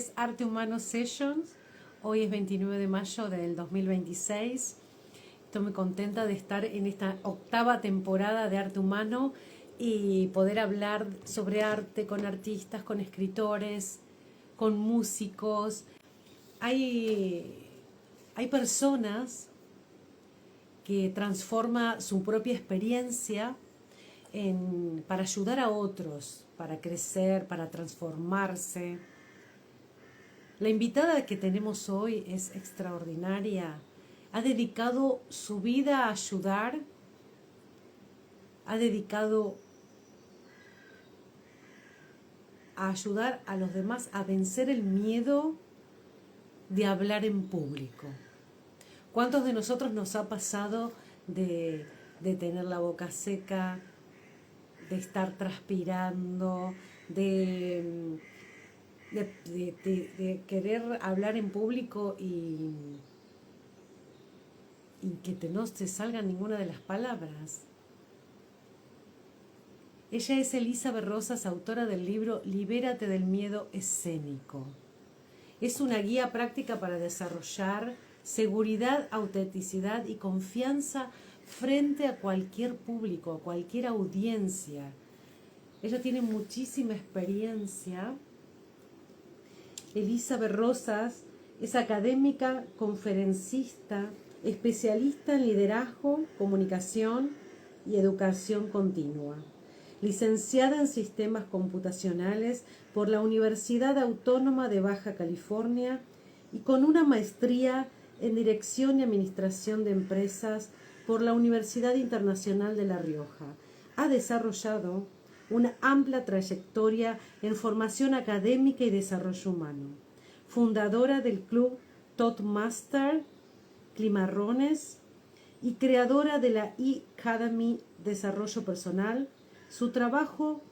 es Arte Humano Sessions. Hoy es 29 de mayo del 2026. Estoy muy contenta de estar en esta octava temporada de Arte Humano y poder hablar sobre arte con artistas, con escritores, con músicos. Hay personas que transforman su propia experiencia para ayudar a otros, para crecer, para transformarse. La invitada que tenemos hoy es extraordinaria. Ha dedicado su vida a ayudar, ha dedicado a ayudar a los demás a vencer el miedo de hablar en público. ¿Cuántos de nosotros nos ha pasado de tener la boca seca, de estar transpirando, de querer hablar en público y que no te salgan ninguna de las palabras? Ella es Elizabeth Rosas, autora del libro Libérate del miedo escénico. Es una guía práctica para desarrollar seguridad, autenticidad y confianza frente a cualquier público, a cualquier audiencia. Ella tiene muchísima experiencia. Elizabeth Rosas es académica, conferencista, especialista en liderazgo, comunicación y educación continua. Licenciada en Sistemas Computacionales por la Universidad Autónoma de Baja California y con una maestría en Dirección y Administración de Empresas por la Universidad Internacional de La Rioja. Ha desarrollado una amplia trayectoria en formación académica y desarrollo humano. Fundadora del club Toastmaster Climarrones y creadora de la E-Academy Desarrollo Personal, su trabajo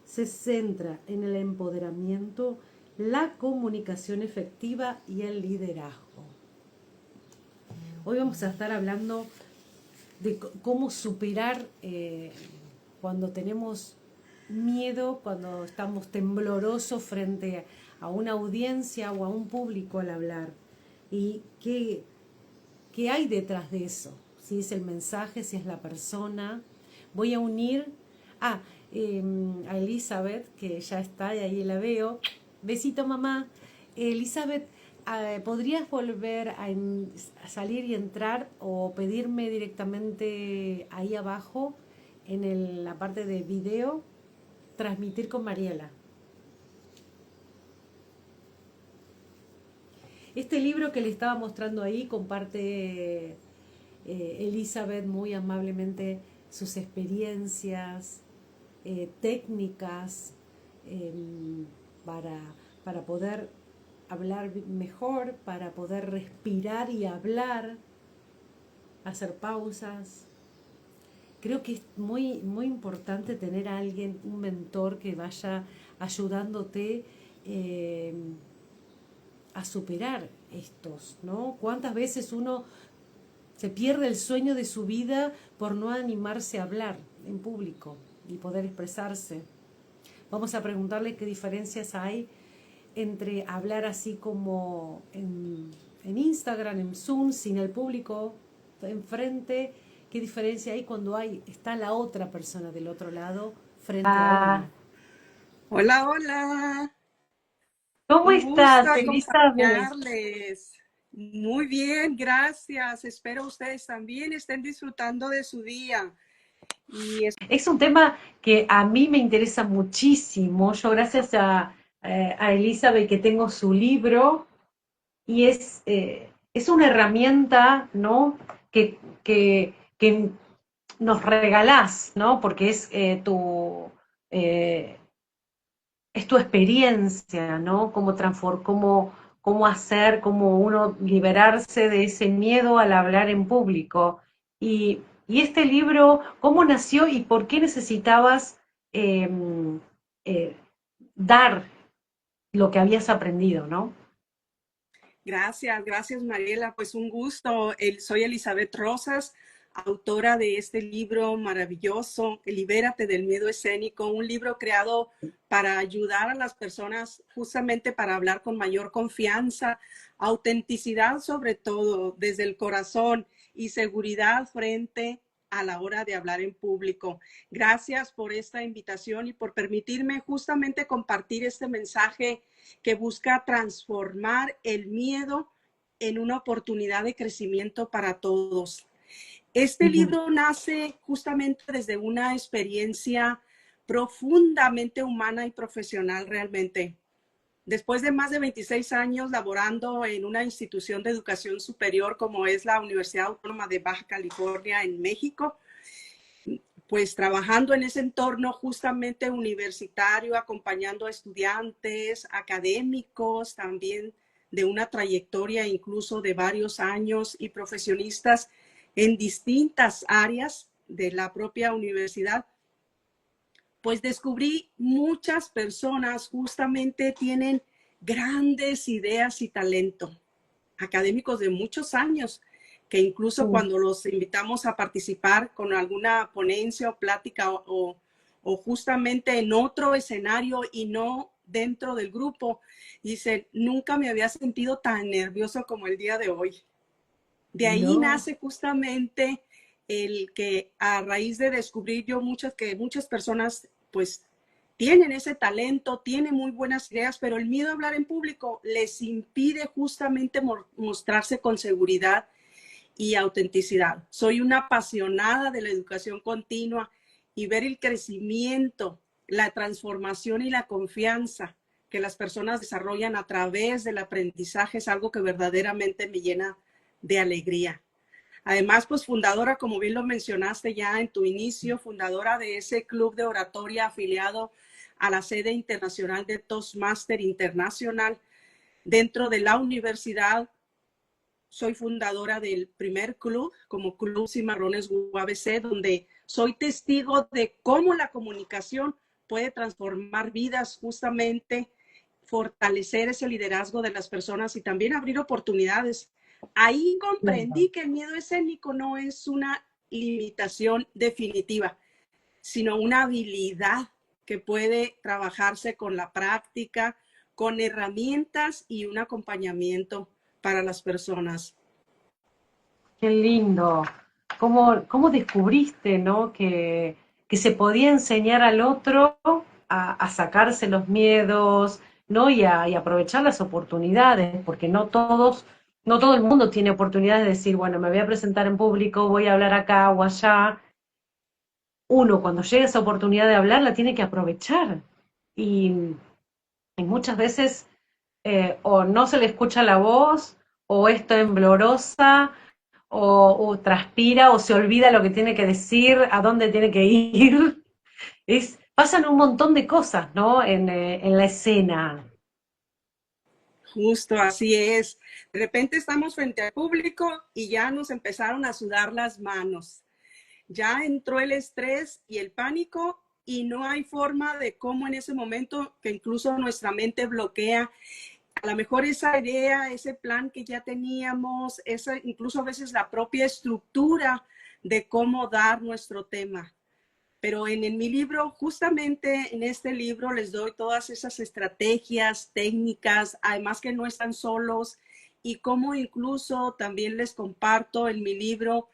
se centra en el empoderamiento, la comunicación efectiva y el liderazgo. Hoy vamos a estar hablando de cómo superar cuando tenemos miedo, cuando estamos temblorosos frente a una audiencia o a un público al hablar. Y qué hay detrás de eso. Si es el mensaje, si es la persona. Voy a unir a Elizabeth, que ya está, y ahí la veo. Besito, mamá. Elizabeth, ¿podrías volver a salir y entrar o pedirme directamente ahí abajo en la parte de video, transmitir con Mariela? Este libro que le estaba mostrando ahí comparte Elizabeth muy amablemente sus experiencias, técnicas para poder hablar mejor, para poder respirar y hablar, hacer pausas. Creo que es muy, muy importante tener a alguien, un mentor que vaya ayudándote a superar estos, ¿no? ¿Cuántas veces uno se pierde el sueño de su vida por no animarse a hablar en público y poder expresarse? Vamos a preguntarle qué diferencias hay entre hablar así como en Instagram, en Zoom, sin el público enfrente. ¿Qué diferencia hay cuando está la otra persona del otro lado frente a uno? Hola, hola. ¿Cómo Un gusto estás, Elizabeth? acompañarles. Muy bien, gracias. Espero ustedes también estén disfrutando de su día. Es un tema que a mí me interesa muchísimo. Yo gracias a Elizabeth que tengo su libro y es una herramienta, ¿no? Que nos regalás, ¿no? Porque eh, es tu experiencia, ¿no? Cómo hacer, cómo uno liberarse de ese miedo al hablar en público. Y este libro, ¿cómo nació y por qué necesitabas eh, eh, dar lo que habías aprendido, ¿no? Gracias, gracias Mariela. Pues un gusto. Soy Elizabeth Rosas, autora de este libro maravilloso, Libérate del miedo escénico, un libro creado para ayudar a las personas justamente para hablar con mayor confianza, autenticidad sobre todo, desde el corazón y seguridad frente a la hora de hablar en público. Gracias por esta invitación y por permitirme justamente compartir este mensaje que busca transformar el miedo en una oportunidad de crecimiento para todos. Este libro nace justamente desde una experiencia profundamente humana y profesional realmente. Después de más de 26 años laborando en una institución de educación superior como es la Universidad Autónoma de Baja California en México, pues trabajando en ese entorno justamente universitario, acompañando a estudiantes, académicos, también de una trayectoria incluso de varios años y profesionistas en distintas áreas de la propia universidad, pues descubrí muchas personas justamente tienen grandes ideas y talento, académicos de muchos años, que incluso cuando los invitamos a participar con alguna ponencia o plática o justamente en otro escenario y no dentro del grupo, dicen, nunca me había sentido tan nervioso como el día de hoy. De ahí nace justamente el que a raíz de descubrir yo que muchas personas pues tienen ese talento, tienen muy buenas ideas, pero el miedo a hablar en público les impide justamente mostrarse con seguridad y autenticidad. Soy una apasionada de la educación continua y ver el crecimiento, la transformación y la confianza que las personas desarrollan a través del aprendizaje es algo que verdaderamente me llena de alegría. Además, pues fundadora, como bien lo mencionaste ya en tu inicio, fundadora de ese club de oratoria afiliado a la sede internacional de Toastmaster Internacional dentro de la universidad. Soy fundadora del primer club, como Club Cimarrones UABC, donde soy testigo de cómo la comunicación puede transformar vidas justamente, fortalecer ese liderazgo de las personas y también abrir oportunidades. Ahí comprendí que el miedo escénico no es una limitación definitiva, sino una habilidad que puede trabajarse con la práctica, con herramientas y un acompañamiento para las personas. Qué lindo. ¿Cómo descubriste, ¿no? Que se podía enseñar al otro a sacarse los miedos, ¿no? Y aprovechar las oportunidades, porque no todo el mundo tiene oportunidades de decir, bueno, me voy a presentar en público, voy a hablar acá o allá. Uno, cuando llega esa oportunidad de hablar, la tiene que aprovechar. Y, y muchas veces o no se le escucha la voz, o es temblorosa, o transpira, o se olvida lo que tiene que decir, a dónde tiene que ir. Pasan un montón de cosas, ¿no? En la escena. Justo así es. De repente estamos frente al público y ya nos empezaron a sudar las manos. Ya entró el estrés y el pánico y no hay forma de cómo en ese momento que incluso nuestra mente bloquea a lo mejor esa idea, ese plan que ya teníamos, incluso a veces la propia estructura de cómo dar nuestro tema. Pero en mi libro, justamente en este libro, les doy todas esas estrategias, técnicas, además que no están solos y cómo incluso también les comparto en mi libro,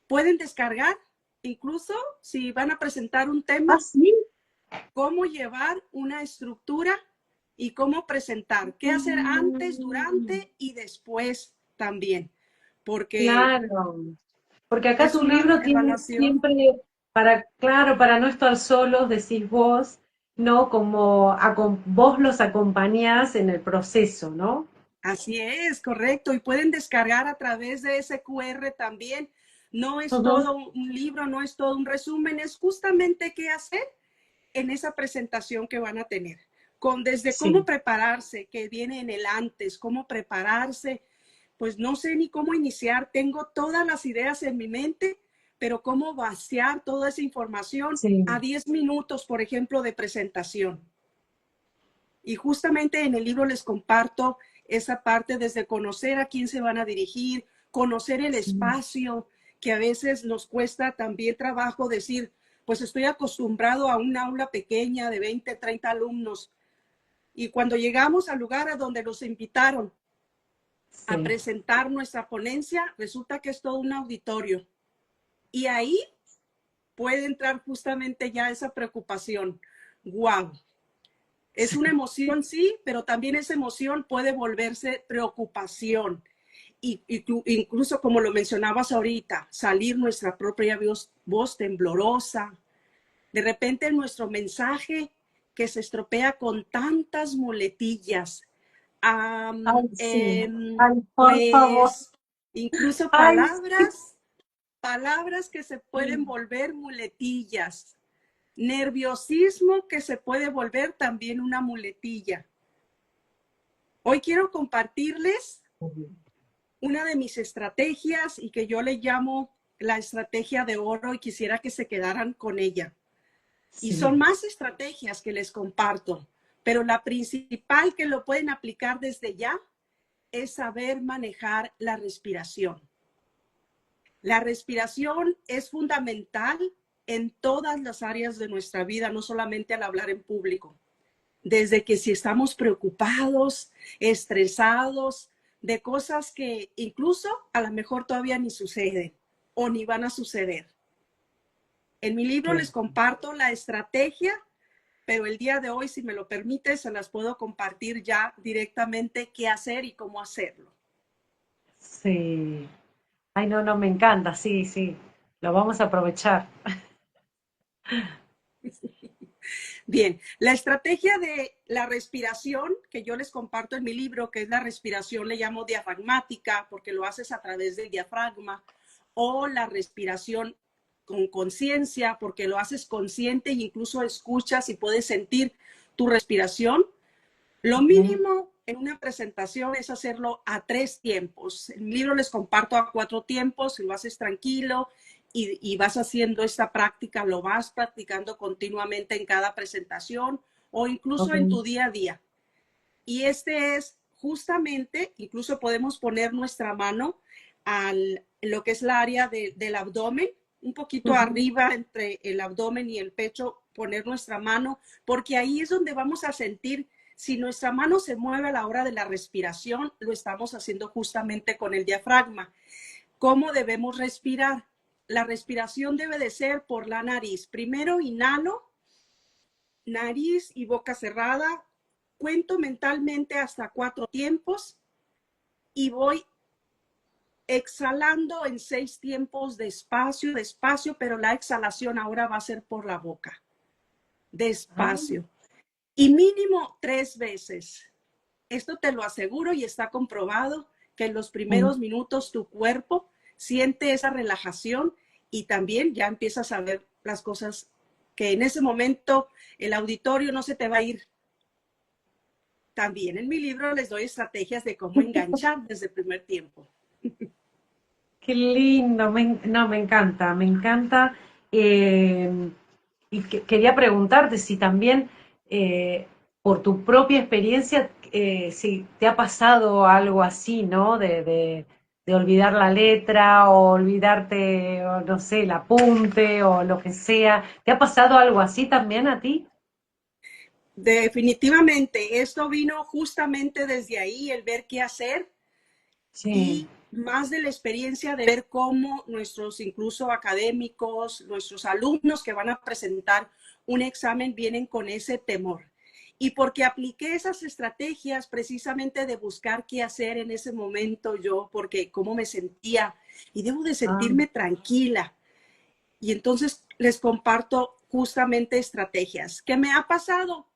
pueden descargar, incluso si van a presentar un tema, ¿Sí? cómo llevar una estructura y cómo presentar, qué hacer antes, durante y después también, porque Claro, porque acá es tu una libro tiene evaluación. siempre, claro, para no estar solos, decís vos, ¿no? Como vos los acompañás en el proceso, ¿no? Así es, correcto. Y pueden descargar a través de ese QR también. No es Ujú. todo un libro, no es todo un resumen, es justamente qué hacer en esa presentación que van a tener. Desde cómo Sí. prepararse, que viene en el antes, cómo prepararse, pues no sé ni cómo iniciar. Tengo todas las ideas en mi mente, pero cómo vaciar toda esa información a Sí. 10 minutos, por ejemplo, de presentación. Y justamente en el libro les comparto esa parte desde conocer a quién se van a dirigir, conocer el Sí. espacio, que a veces nos cuesta también trabajo decir, pues estoy acostumbrado a un aula pequeña de 20, 30 alumnos. Y cuando llegamos al lugar a donde nos invitaron a Sí, presentar nuestra ponencia, resulta que es todo un auditorio. Y ahí puede entrar justamente ya esa preocupación. ¡Wow! Es una emoción, sí, pero también esa emoción puede volverse preocupación. Y incluso como lo mencionabas ahorita, salir nuestra propia voz temblorosa. De repente nuestro mensaje que se estropea con tantas muletillas. Ay, sí. Ay, por favor. Pues incluso Ay, sí. palabras que se pueden volver muletillas. Nerviosismo que se puede volver también una muletilla. Hoy quiero compartirles una de mis estrategias y que yo le llamo la estrategia de oro y quisiera que se quedaran con ella. Y sí, son más estrategias que les comparto, pero la principal que lo pueden aplicar desde ya es saber manejar la respiración. La respiración es fundamental en todas las áreas de nuestra vida, no solamente al hablar en público. Desde que si estamos preocupados, estresados, de cosas que incluso a lo mejor todavía ni suceden o ni van a suceder. En mi libro les claro. comparto la estrategia, pero el día de hoy, si me lo permite, se las puedo compartir ya directamente qué hacer y cómo hacerlo. Sí. Ay, no, no, me encanta, sí, sí. Lo vamos a aprovechar. Bien, la estrategia de la respiración que yo les comparto en mi libro, que es la respiración, le llamo diafragmática, porque lo haces a través del diafragma, o la respiración con conciencia, porque lo haces consciente e incluso escuchas y puedes sentir tu respiración. Lo Ujú. mínimo en una presentación es hacerlo a 3 tiempos. En mi libro les comparto a 4 tiempos, si lo haces tranquilo y vas haciendo esta práctica, lo vas practicando continuamente en cada presentación o incluso Ok. en tu día a día. Y este es justamente, incluso podemos poner nuestra mano lo que es la área del abdomen, un poquito Ujú. arriba entre el abdomen y el pecho, poner nuestra mano, porque ahí es donde vamos a sentir si nuestra mano se mueve a la hora de la respiración, lo estamos haciendo justamente con el diafragma. ¿Cómo debemos respirar? La respiración debe de ser por la nariz. Primero inhalo, nariz y boca cerrada. Cuento mentalmente hasta 4 tiempos y voy exhalando en 6 tiempos despacio, despacio, pero la exhalación ahora va a ser por la boca. Ah, Despacio. Y mínimo 3 veces. Esto te lo aseguro y está comprobado que en los mm. primeros minutos tu cuerpo siente esa relajación y también ya empiezas a ver las cosas que en ese momento el auditorio no se te va a ir. También en mi libro les doy estrategias de cómo enganchar desde el primer tiempo. Qué lindo, no, me encanta, me encanta. Y quería preguntarte si también, por tu propia experiencia, si te ha pasado algo así, ¿no? De olvidar la letra o olvidarte, o no sé, el apunte o lo que sea. ¿Te ha pasado algo así también a ti? Definitivamente, esto vino justamente desde ahí, el ver qué hacer Sí. y más de la experiencia de ver cómo nuestros incluso académicos, nuestros alumnos que van a presentar un examen vienen con ese temor. Y porque apliqué esas estrategias precisamente de buscar qué hacer en ese momento yo, porque cómo me sentía y debo de Ah, sentirme tranquila. Y entonces les comparto justamente estrategias. ¿Qué me ha pasado?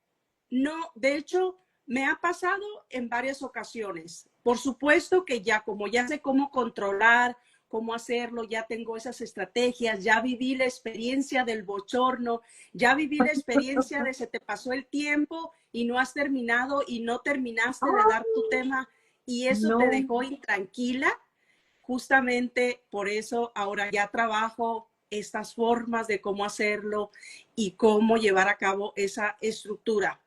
No, de hecho, me ha pasado en varias ocasiones. Por supuesto que ya, como ya sé cómo controlar, cómo hacerlo, ya tengo esas estrategias, ya viví la experiencia del bochorno, ya viví la experiencia de se te pasó el tiempo y no has terminado y no terminaste de dar tu tema y eso te no. dejó intranquila. Justamente por eso ahora ya trabajo estas formas de cómo hacerlo y cómo llevar a cabo esa estructura.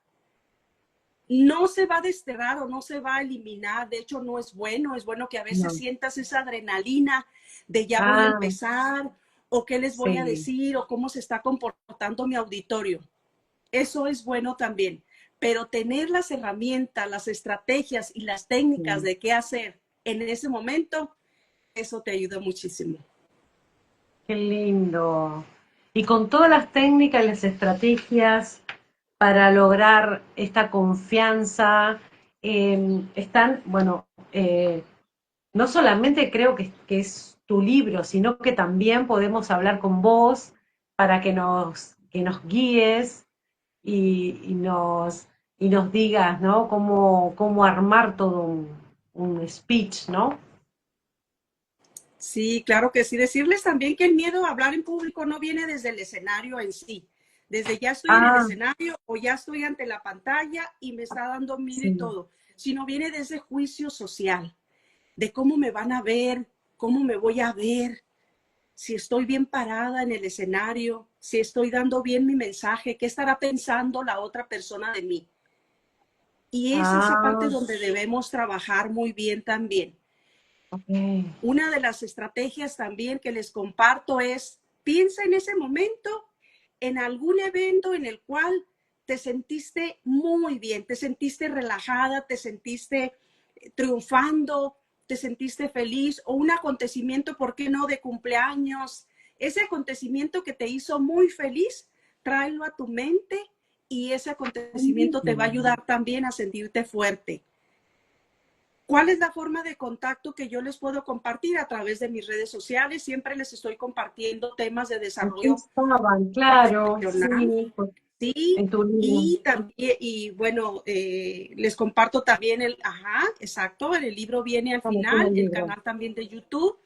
no se va a desterrar o no se va a eliminar. De hecho, no es bueno. Es bueno que a veces No. sientas esa adrenalina de ya voy a Ah, empezar, o qué les voy a sí, decir, o cómo se está comportando mi auditorio. Eso es bueno también. Pero tener las herramientas, las estrategias y las técnicas sí. de qué hacer en ese momento, eso te ayuda muchísimo. Qué lindo. Y con todas las técnicas y las estrategias para lograr esta confianza, están, bueno, no solamente creo que es tu libro, sino que también podemos hablar con vos para que nos guíes y nos digas, ¿no? Cómo armar todo un speech, ¿no? Sí, claro que sí. Decirles también que el miedo a hablar en público no viene desde el escenario en sí. Desde ya estoy en el Ah, escenario o ya estoy ante la pantalla y me está dando miedo y sí. todo, sino viene de ese juicio social, de cómo me van a ver, cómo me voy a ver, si estoy bien parada en el escenario, si estoy dando bien mi mensaje, qué estará pensando la otra persona de mí. Y es esa parte Ah, donde debemos trabajar muy bien también. ok. Una de las estrategias también que les comparto es, piensa en ese momento, en algún evento en el cual te sentiste muy bien, te sentiste relajada, te sentiste triunfando, te sentiste feliz, o un acontecimiento, ¿por qué no?, de cumpleaños. Ese acontecimiento que te hizo muy feliz, tráelo a tu mente y ese acontecimiento te va a ayudar también a sentirte fuerte. ¿Cuál es la forma de contacto que yo les puedo compartir? A través de mis redes sociales. Siempre les estoy compartiendo temas de Aquí desarrollo estaban, claro, profesional. sí, pues, Sí, en tu libro. y también, y bueno, les comparto también exacto, el libro viene al Estamos en final, el el libro. canal también de YouTube.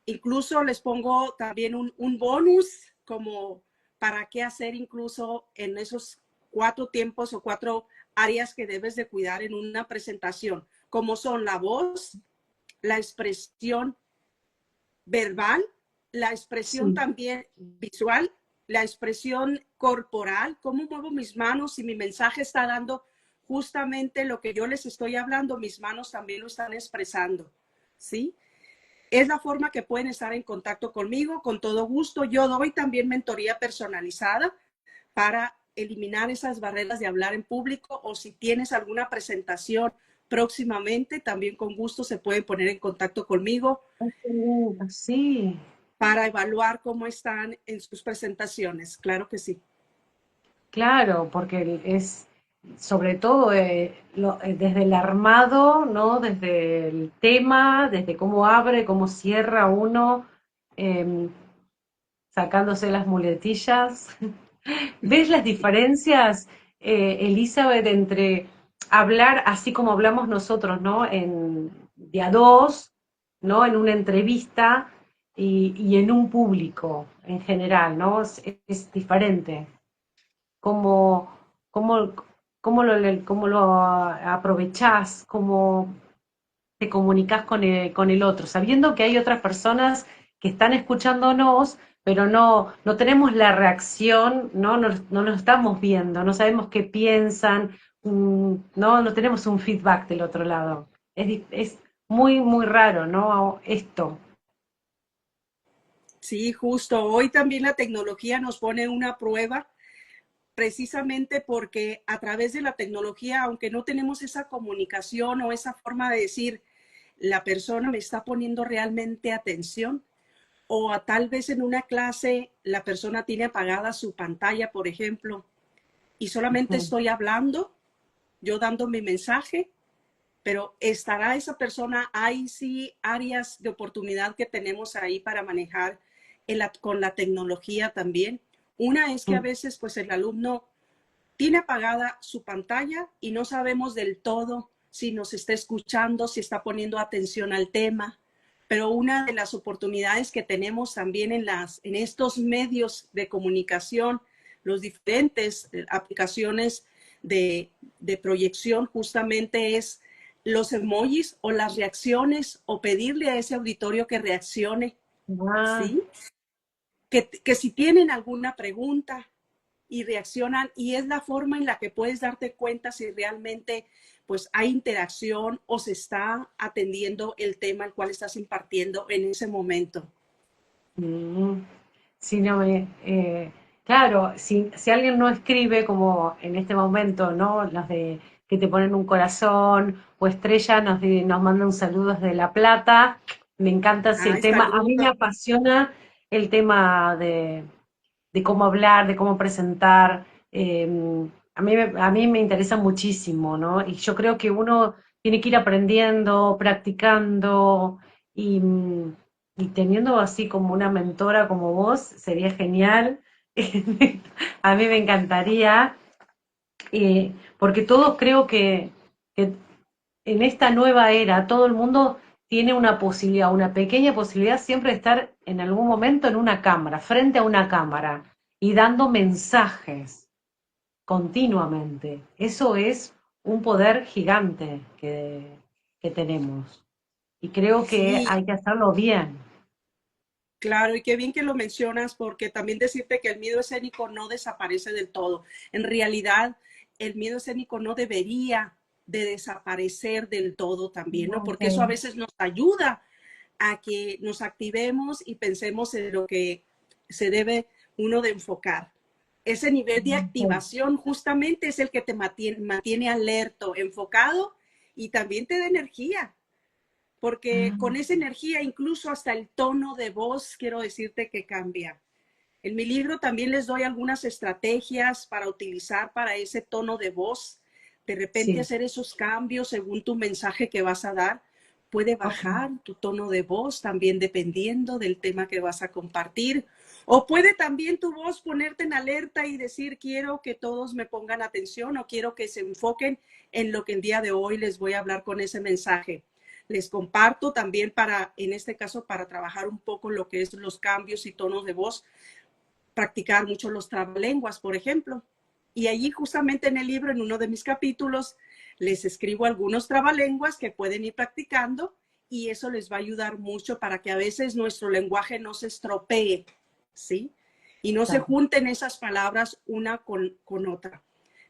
Incluso les pongo también un bonus como para qué hacer incluso en esos 4 tiempos o 4 áreas que debes de cuidar en una presentación, como son la voz, la expresión verbal, la expresión Sí. también visual, la expresión corporal, cómo muevo mis manos, y mi mensaje está dando justamente lo que yo les estoy hablando, mis manos también lo están expresando, ¿sí? Es la forma que pueden estar en contacto conmigo, con todo gusto. Yo doy también mentoría personalizada para eliminar esas barreras de hablar en público, o si tienes alguna presentación próximamente, también con gusto se pueden poner en contacto conmigo Ay, qué lindo, sí. para evaluar cómo están en sus presentaciones. Claro que sí. Claro, porque es sobre todo desde el armado, ¿no? Desde el tema, desde cómo abre, cómo cierra uno, em, sacándose las muletillas. ¿Ves las diferencias, Elizabeth, entre hablar así como hablamos nosotros, ¿no? De a dos, ¿no? En una entrevista y en un público en general, ¿no? Es diferente. ¿Cómo, cómo, cómo lo aprovechás? ¿Cómo te comunicas con el otro, sabiendo que hay otras personas que están escuchándonos, pero no tenemos la reacción, no nos estamos viendo, no sabemos qué piensan, no tenemos un feedback del otro lado. Es muy, muy raro, ¿no? Esto. Sí, justo. Hoy también la tecnología nos pone una prueba, precisamente porque a través de la tecnología, aunque no tenemos esa comunicación o esa forma de decir, la persona me está poniendo realmente atención, o tal vez en una clase la persona tiene apagada su pantalla, por ejemplo, y solamente Ujú. estoy hablando, yo dando mi mensaje, pero estará esa persona, hay sí áreas de oportunidad que tenemos ahí para manejar con la tecnología también. Una es que a veces pues el alumno tiene apagada su pantalla y no sabemos del todo si nos está escuchando, si está poniendo atención al tema. Pero una de las oportunidades que tenemos también en estos medios de comunicación, los diferentes aplicaciones de proyección, justamente es los emojis o las reacciones, o pedirle a ese auditorio que reaccione, Ah, ¿sí? Que si tienen alguna pregunta, y reaccionan, y es la forma en la que puedes darte cuenta si realmente pues hay interacción o se está atendiendo el tema al cual estás impartiendo en ese momento. Mm. Sí, no, claro, si alguien no escribe como en este momento, ¿no? Las de que te ponen un corazón o estrella, nos mandan saludos de La Plata. Me encanta ese Ay, tema. A mí me saludos. apasiona el tema de cómo hablar, de cómo presentar. A mí me interesa muchísimo, ¿no? Y yo creo que uno tiene que ir aprendiendo, practicando y, y teniendo así como una mentora como vos, sería genial. A mí me encantaría, porque todos creo que en esta nueva era todo el mundo tiene una posibilidad, una pequeña posibilidad siempre de estar en algún momento en una cámara, frente a una cámara y dando mensajes continuamente. Eso es un poder gigante que tenemos y creo que Sí, hay que hacerlo bien. claro, y qué bien que lo mencionas, porque también decirte que el miedo escénico no desaparece del todo. En realidad, el miedo escénico no debería de desaparecer del todo también, ¿no? Porque eso a Ok. veces nos ayuda a que nos activemos y pensemos en lo que se debe uno de enfocar. Ese nivel de Ok. activación justamente es el que te mantiene alerto, enfocado y también te da energía, porque Ah, con esa energía incluso hasta el tono de voz, quiero decirte que cambia. En mi libro también les doy algunas estrategias para utilizar para ese tono de voz, de repente sí, hacer esos cambios según tu mensaje que vas a dar. Puede ok. bajar tu tono de voz también dependiendo del tema que vas a compartir. O puede también tu voz ponerte en alerta y decir, quiero que todos me pongan atención o quiero que se enfoquen en lo que el día de hoy les voy a hablar con ese mensaje. Les comparto también para, en este caso, para trabajar un poco lo que es los cambios y tonos de voz, practicar mucho los trabalenguas, por ejemplo. Y allí justamente en el libro, en uno de mis capítulos, les escribo algunos trabalenguas que pueden ir practicando y eso les va a ayudar mucho para que a veces nuestro lenguaje no se estropee, ¿sí? Y no se Claro. junten esas palabras una con otra.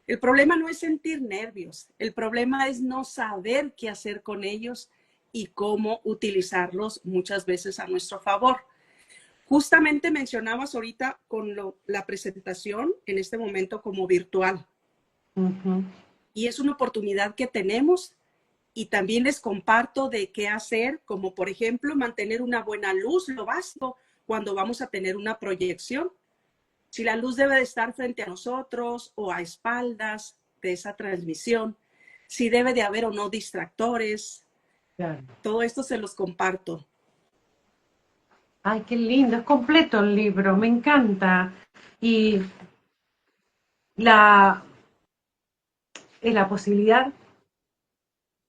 El problema no es sentir nervios, el problema es no saber qué hacer con ellos y cómo utilizarlos muchas veces a nuestro favor. Justamente mencionabas ahorita con la presentación en este momento como virtual Ujú. y es una oportunidad que tenemos y también les comparto de qué hacer, como por ejemplo mantener una buena luz, lo básico cuando vamos a tener una proyección. Si la luz debe de estar frente a nosotros o a espaldas de esa transmisión, si debe de haber o no distractores, Claro. todo esto se los comparto. Ay, qué lindo, es completo el libro, me encanta. Y la, la posibilidad,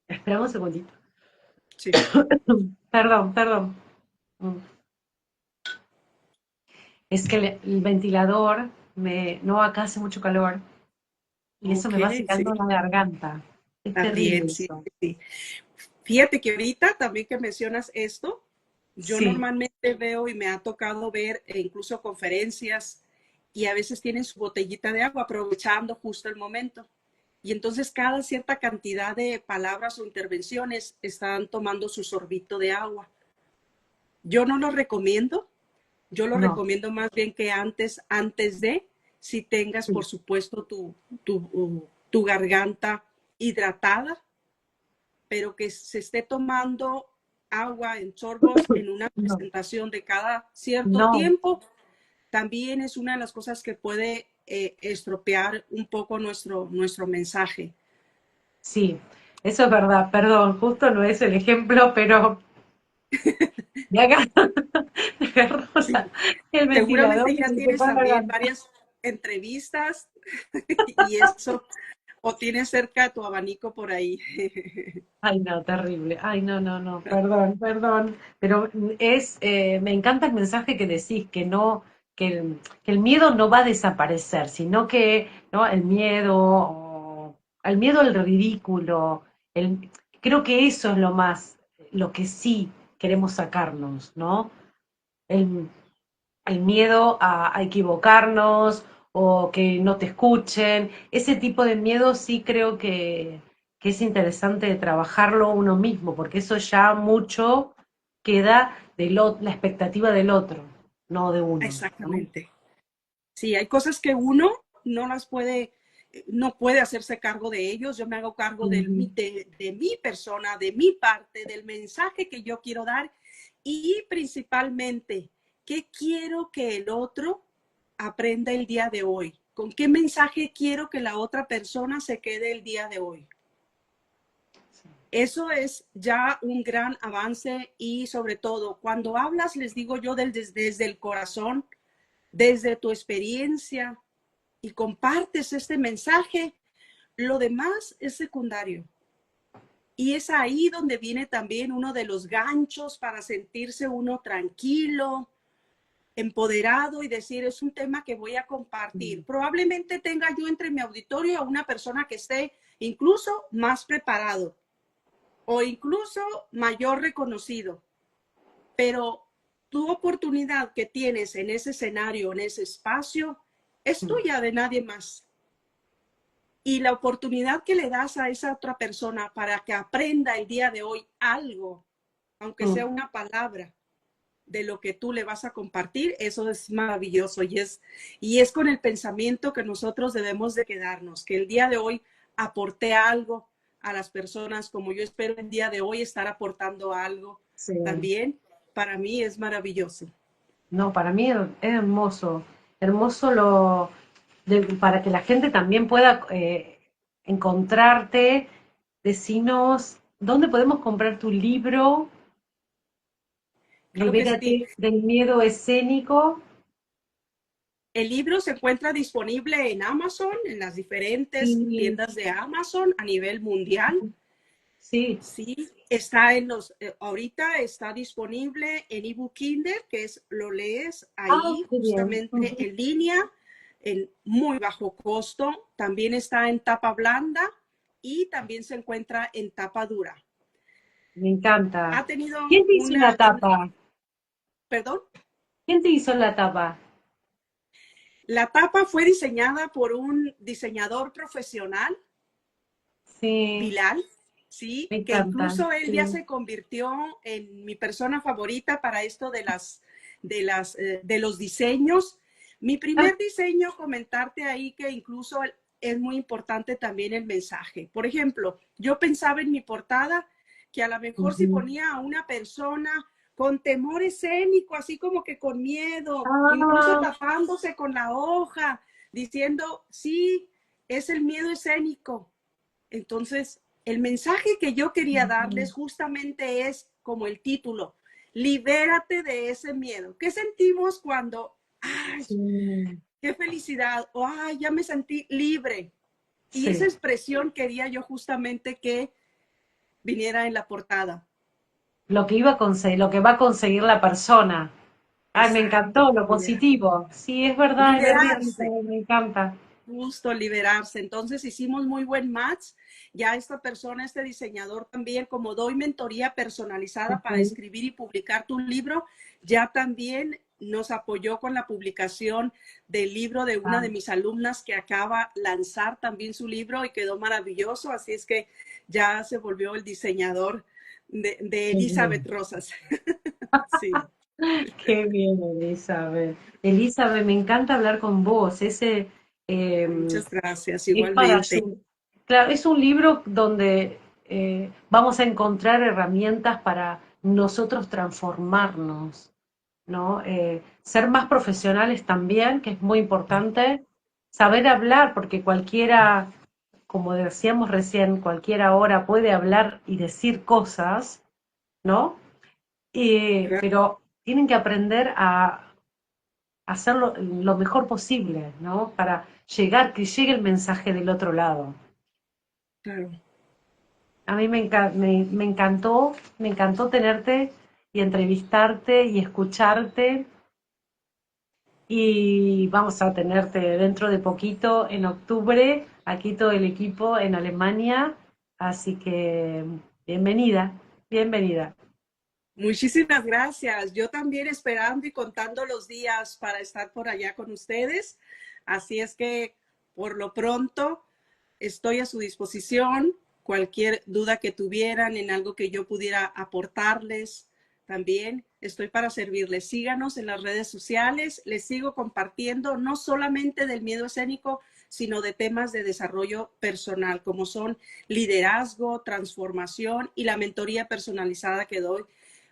espera un segundito. Sí. Perdón, perdón. Es que el ventilador, no, acá hace mucho calor y eso Ok, me va sí, secando la garganta. Es también, terrible sí, eso. sí. Fíjate que ahorita también que mencionas esto, yo Sí, normalmente veo y me ha tocado ver incluso conferencias y a veces tienen su botellita de agua aprovechando justo el momento. Y entonces cada cierta cantidad de palabras o intervenciones están tomando su sorbito de agua. Yo no lo recomiendo, yo lo no, recomiendo más bien que antes de, si tengas por sí, supuesto tu garganta hidratada, pero que se esté tomando agua en sorbos en una no, presentación de cada cierto no, tiempo, también es una de las cosas que puede estropear un poco nuestro mensaje. sí, eso es verdad, perdón, justo no es el ejemplo, pero me agarró, me agarró Sí, el ventilador seguramente y ya me tienes secó la también garganta. varias entrevistas y eso, o tienes cerca tu abanico por ahí. Ay, no, terrible. Ay, no, no, no, perdón, perdón. Pero me encanta el mensaje que decís, que el miedo no va a desaparecer, sino que, ¿no? El miedo al ridículo, creo que eso es lo que sí queremos sacarnos, ¿no? El, el miedo a equivocarnos o que no te escuchen. Ese tipo de miedo sí creo que es interesante trabajarlo uno mismo, porque eso ya mucho queda de la expectativa del otro, no de uno, ¿no? Exactamente. Sí, hay cosas que uno no las puede, no puede hacerse cargo de ellos. Yo me hago cargo Ujú. de mi persona, de mi parte, del mensaje que yo quiero dar y principalmente, ¿qué quiero que el otro aprenda el día de hoy? ¿Con qué mensaje quiero que la otra persona se quede el día de hoy? Eso es ya un gran avance y sobre todo cuando hablas, les digo yo, desde el corazón, desde tu experiencia y compartes este mensaje, lo demás es secundario. Y es ahí donde viene también uno de los ganchos para sentirse uno tranquilo, empoderado y decir, es un tema que voy a compartir. Probablemente tenga yo entre mi auditorio a una persona que esté incluso más preparado o incluso mayor reconocido, pero tu oportunidad que tienes en ese escenario, en ese espacio, es tuya, de nadie más. Y la oportunidad que le das a esa otra persona para que aprenda el día de hoy algo, aunque sea Mm. una palabra de lo que tú le vas a compartir, eso es maravilloso y es con el pensamiento que nosotros debemos de quedarnos, que el día de hoy aporte algo a las personas, como yo espero el día de hoy estar aportando algo Sí. también, para mí es maravilloso. No, para mí es hermoso, hermoso para que la gente también pueda encontrarte, decinos dónde podemos comprar tu libro, Claro que sí. Libérate del miedo escénico. El libro se encuentra disponible en Amazon, en las diferentes Sí, tiendas de Amazon a nivel mundial. sí. Sí, está en ahorita está disponible en ebook Kindle, que es lo lees Ah, ahí qué bien. justamente en línea, en muy bajo costo. También está en tapa blanda y también se encuentra en tapa dura. Me encanta. Ha tenido ¿Quién te hizo la tapa? perdón, ¿Quién te hizo la tapa? la tapa fue diseñada por un diseñador profesional, Sí, Bilal, sí, me que encanta. incluso él ya Sí. se convirtió en mi persona favorita para esto de los diseños. Mi Ah, primer diseño, comentarte ahí que incluso es muy importante también el mensaje. Por ejemplo, yo pensaba en mi portada que a lo mejor si ujú. ponía a una persona con temor escénico, así como que con miedo, incluso Ah, tapándose con la hoja, diciendo, sí, es el miedo escénico. Entonces, el mensaje que yo quería ujú. darles justamente es como el título, libérate de ese miedo. ¿Qué sentimos cuando, ay, Sí, qué felicidad, o ay, ya me sentí libre? Y esa sí. expresión quería yo justamente que viniera en la portada. Lo que iba a conseguir, lo que va a conseguir la persona. Ay, me Exacto, encantó, lo positivo. Sí, es verdad, liberarse. me encanta. Justo liberarse. Entonces hicimos muy buen match. Ya esta persona, este diseñador también, como doy mentoría personalizada para Ujú. escribir y publicar tu libro, ya también nos apoyó con la publicación del libro de una Ah, de mis alumnas que acaba de lanzar también su libro y quedó maravilloso. Así es que ya se volvió el diseñador de qué Elizabeth bien. Rosas. Sí, Qué bien, Elizabeth. Elizabeth, me encanta hablar con vos. muchas gracias. Es para Igualmente. claro, es un libro donde vamos a encontrar herramientas para nosotros transformarnos, ¿no? Ser más profesionales también, que es muy importante. Saber hablar, porque cualquiera, como decíamos recién, cualquiera ahora puede hablar y decir cosas, ¿no? Pero tienen que aprender a hacerlo lo mejor posible, ¿no? Para que llegue el mensaje del otro lado. Claro. A mí me encantó tenerte y entrevistarte y escucharte y vamos a tenerte dentro de poquito, en octubre, aquí todo el equipo en Alemania, así que bienvenida, bienvenida. Muchísimas gracias. Yo también esperando y contando los días para estar por allá con ustedes. Así es que por lo pronto estoy a su disposición. Cualquier duda que tuvieran en algo que yo pudiera aportarles, también estoy para servirles. Síganos en las redes sociales. Les sigo compartiendo no solamente del miedo escénico, sino de temas de desarrollo personal, como son liderazgo, transformación y la mentoría personalizada que doy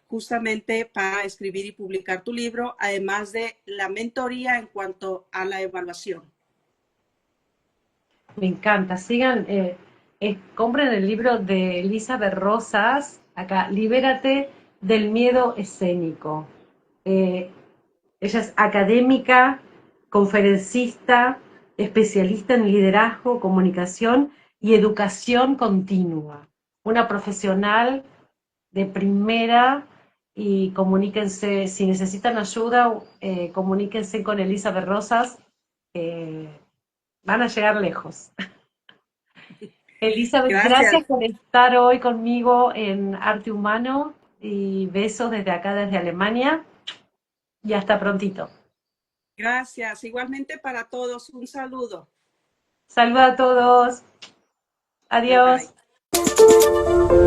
justamente para escribir y publicar tu libro, además de la mentoría en cuanto a la evaluación. Me encanta. Sigan, compren el libro de Elizabeth Rosas, acá, Libérate del miedo escénico. Eh, Ella es académica, conferencista, especialista en liderazgo, comunicación y educación continua. Una profesional de primera y comuníquense, si necesitan ayuda, comuníquense con Elizabeth Rosas, van a llegar lejos. Elizabeth, Gracias. gracias por estar hoy conmigo en Arte Humano y besos desde acá, desde Alemania y hasta prontito. Gracias. Igualmente para todos, un saludo. Saludos a todos. Bye Adiós. bye.